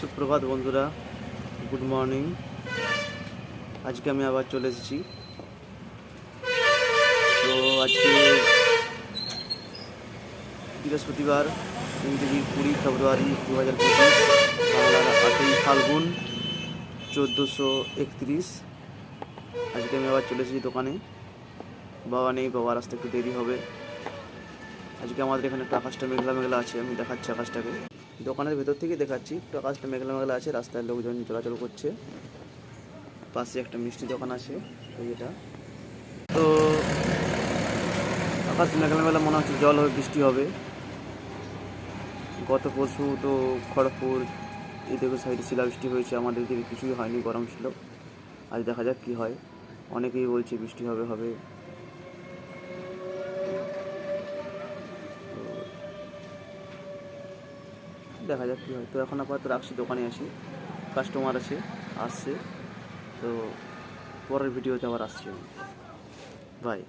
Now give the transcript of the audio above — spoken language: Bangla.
সুপ্রভাত বন্ধুরা, গুড মর্নিং। আজকে আমি আবার চলে এসেছি। তো আজকে বৃহস্পতিবার, ইংরেজি 20 ফেব্রুয়ারি 2025, বাংলার 8ই ফাল্গুন 1431। আজকে আমি আবার চলে এসেছি দোকানে। বাবা নেই, বাবার আসতে একটু দেরি হবে। আজকে আমাদের এখানে একটু আকাশটা মেঘলা মেঘলা আছে, আমি দেখাচ্ছি আকাশটাকে। দোকানের ভেতর থেকে দেখাচ্ছি, একটু আকাশটা মেঘলা মেঘলা আছে, রাস্তায় লোকজন চলাচল করছে। পাশে একটা মিষ্টি দোকান আছে, এটা। তো আকাশ মেঘলা মেঘলা, মনে হচ্ছে জল হবে, বৃষ্টি হবে। গত পরশু তো খড়গপুর এদিকে সাইডে শিলাবৃষ্টি হয়েছে, আমাদের দিকে কিছুই হয়নি, গরম ছিল। আজ দেখা যাক কী হয়। অনেকেই বলছে বৃষ্টি হবে হবে। দেখা যাক কী হয়। তো এখন আপাতত রাখছি, দোকানে আসি, কাস্টমার আসছে। তো পরের ভিডিওতে আবার আসছি আমি। বাই।